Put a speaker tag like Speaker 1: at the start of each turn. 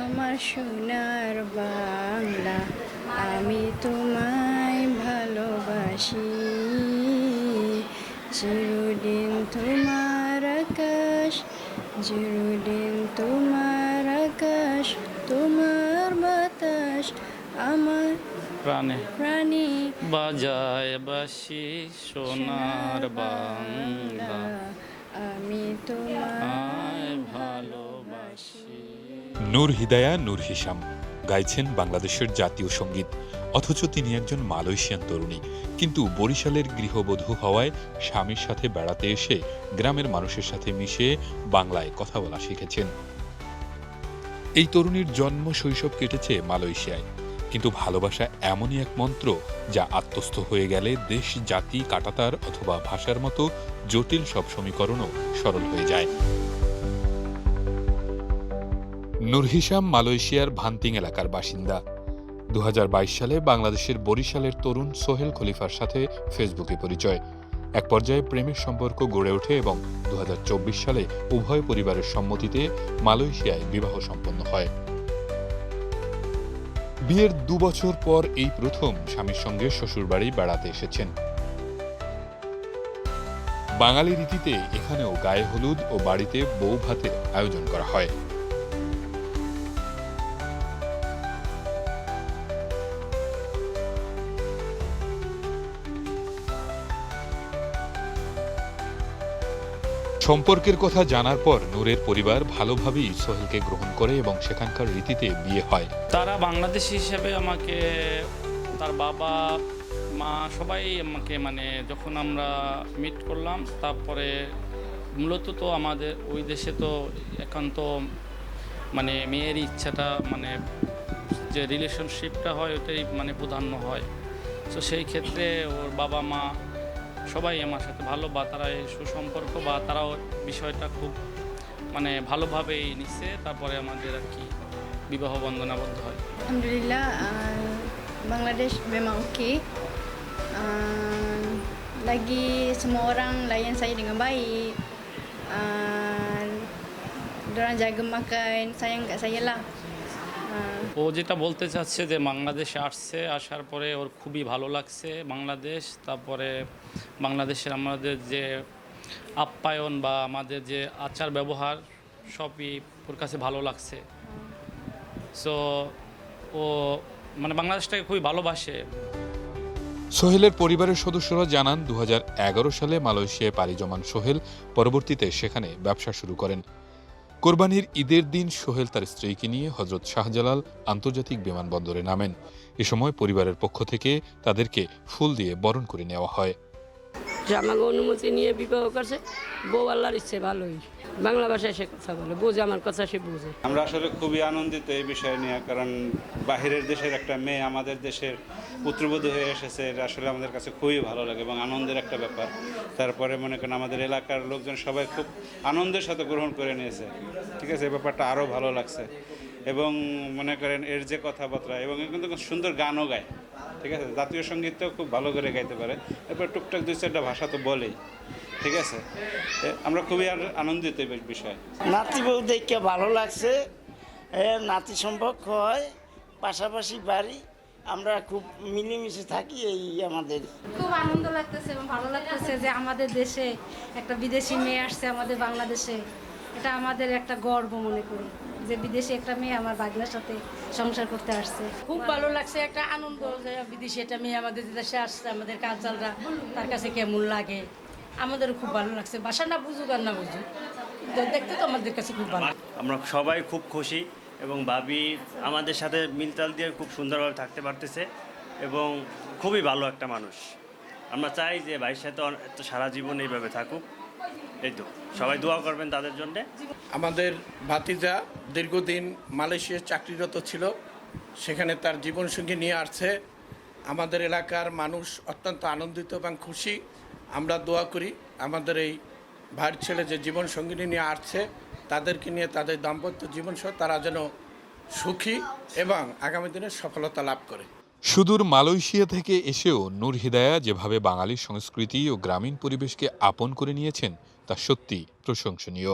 Speaker 1: আমার সোনার বাংলা, আমি তোমায় ভালোবাসি। চিরদিন তোমার আকাশ, চিরদিন তোমার আকাশ, তোমার বাতাস আমার
Speaker 2: প্রাণে
Speaker 1: প্রাণী
Speaker 2: বাজায় বাসি সোনার বাংলা,
Speaker 1: আমি তোমায়
Speaker 2: ভালোবাসি।
Speaker 3: নূর হিদায়া নূর হিসাম গাইছেন বাংলাদেশের জাতীয় সঙ্গীত, অথচ তিনি একজন মালয়েশিয়ান তরুণী। কিন্তু বরিশালের গৃহবধূ হওয়ায় স্বামীর সাথে বেড়াতে এসে গ্রামের মানুষের সাথে মিশে বাংলায় কথা বলা শিখেছেন। এই তরুণীর জন্ম শৈশব কেটেছে মালয়েশিয়ায়, কিন্তু ভালোবাসা এমনই এক মন্ত্র যা আত্মস্থ হয়ে গেলে দেশ, জাতি, কাঁটাতার অথবা ভাষার মতো জটিল সব সমীকরণও সরল হয়ে যায়। নূর হিসাম মালয়েশিয়ার ভান্তিং এলাকার বাসিন্দা। 2022 সালে বাংলাদেশের বরিশালের তরুণ সোহেল খলিফার সাথে ফেসবুকে পরিচয়। এক পর্যায়ে প্রেমের সম্পর্ক গড়ে ওঠে এবং 2024 সালে উভয় পরিবারের সম্মতিতে মালয়েশিয়ায় বিবাহ সম্পন্ন হয়। বিয়ের 2 বছর পর এই প্রথম স্বামীর সঙ্গে শ্বশুরবাড়ি বেড়াতে এসেছেন। বাঙালি রীতিতে এখানেও গায়ে হলুদ ও বাড়িতে বউ ভাতের আয়োজন করা হয়। সম্পর্কের কথা জানার পর নূরের পরিবার ভালোভাবেই সোহেলকে গ্রহণ করে এবং সেখানকার রীতিতে বিয়ে হয়।
Speaker 2: তারা বাংলাদেশি হিসেবে আমাকে, তার বাবা মা সবাই আমাকে যখন আমরা মিট করলাম, তারপরে মূলত তো আমাদের ওই দেশে তো এখন তো মেয়ের ইচ্ছাটা যে রিলেশনশিপটা হয় ওটাই প্রাধান্য হয়। তো সেই ক্ষেত্রে ওর বাবা মা সবাই আমার সাথে ভালো, বা তারা এই সুসম্পর্ক বা তারাও বিষয়টা খুব ভালোভাবেই নিচ্ছে। তারপরে আমাদের আর কি বিবাহ বন্ধনাবদ্ধ হয়।
Speaker 1: Alhamdulillah, Bangladesh memang okey. Lagi semua orang layan saya dengan baik. Diorang jaga makan, sayang kat saya lah.
Speaker 2: ও যেটা বলতে চাচ্ছে যে বাংলাদেশে আসছে, আসার পরে ওর খুবই ভালো লাগছে বাংলাদেশ। তারপরে বাংলাদেশের আমাদের যে আপ্যায়ন বা আমাদের যে আচার ব্যবহার সবই ওর কাছে ভালো লাগছে। সো ও বাংলাদেশটাকে খুবই ভালোবাসে।
Speaker 3: সোহেলের পরিবারের সদস্যরা জানান 2011 সালে মালয়েশিয়ায় পাড়ি জমান সোহেল পরবর্তীতে সেখানে ব্যবসা শুরু করেন। কোরবানির ঈদের দিন সোহেল তার স্ত্রীকে নিয়ে হজরত শাহজালাল আন্তর্জাতিক বিমানবন্দরে নামেন। এ সময় পরিবারের পক্ষ থেকে তাদেরকে ফুল দিয়ে বরণ করে নেওয়া হয়।
Speaker 4: আমাকে অনুমতি নিয়ে বিবাহ করছে, বউ আল্লাহর ইচ্ছে ভালোই বাংলা ভাষায় সে কথা বলে, বোঝে আমার কথা, সে বোঝে।
Speaker 5: আমরা আসলে খুবই আনন্দিত এই বিষয় নিয়ে, কারণ বাহিরের দেশের একটা মেয়ে আমাদের দেশের পুত্রবধূ হয়ে এসেছে, এটা আসলে আমাদের কাছে খুবই ভালো লাগে এবং আনন্দের একটা ব্যাপার। তারপরে মনে করেন আমাদের এলাকার লোকজন সবাই খুব আনন্দের সাথে গ্রহণ করে নিয়েছে, ঠিক আছে, এই ব্যাপারটা আরও ভালো লাগছে। এবং মনে করেন এর যে কথাবার্তা, এবং কিন্তু সুন্দর গানও গায়, ঠিক আছে, জাতীয় সঙ্গীতটাও খুব ভালো করে গাইতে পারে। এরপর টুকটাক 2-4টা ভাষা তো বলেই, ঠিক আছে। আমরা খুবই আনন্দিত এই বিষয়।
Speaker 6: নাতি বউ দেখে ভালো লাগছে, নাতি সম্পর্ক হয়, পাশাপাশি বাড়ি, আমরা খুব মিলেমিশে থাকি, এই আমাদের
Speaker 7: খুব আনন্দ লাগতেছে এবং ভালো লাগতেছে যে আমাদের দেশে একটা বিদেশি মেয়ে আসছে আমাদের বাংলাদেশে। এটা আমাদের একটা গর্ব মনে করি যে বিদেশি একটা মেয়ে আমার বাংলার সাথে সংসার করতে আসছে।
Speaker 4: খুব ভালো লাগছে, একটা আনন্দ যে বিদেশি একটা মেয়ে আমাদের দেশে আসছে, আমাদের কালচারটা তার কাছে কেমন লাগে আমাদেরও খুব ভালো লাগছে। ভাষা না বুঝুক আর না বুঝুক, দেখতে তো আমাদের কাছে খুব ভালো।
Speaker 8: আমরা সবাই খুব খুশি এবং ভাবি আমাদের সাথে মিলতাল দিয়ে খুব সুন্দরভাবে থাকতে পারতেছে এবং খুবই ভালো একটা মানুষ। আমরা চাই যে ভাইয়ের সাথে সারা জীবন এইভাবে থাকুক। এই তো সবাই দোয়া করবেন তাদের জন্যে।
Speaker 9: আমাদের ভাতিজা দীর্ঘদিন মালয়েশিয়ায় চাকরিরত ছিল, সেখানে তার জীবনসঙ্গী নিয়ে আসছে। আমাদের এলাকার মানুষ অত্যন্ত আনন্দিত এবং খুশি। আমরা দোয়া করি আমাদের এই ভাইয়ের ছেলে যে জীবনসঙ্গিনী নিয়ে আসছে, তাদেরকে নিয়ে তাদের দাম্পত্য জীবনসহ তারা যেন সুখী এবং আগামী দিনে সফলতা লাভ করে।
Speaker 3: সুদূর মালয়েশিয়া থেকে এসেও নূর হিদায়া যেভাবে বাঙালির সংস্কৃতি ও গ্রামীণ পরিবেশকে আপন করে নিয়েছেন তা সত্যি প্রশংসনীয়।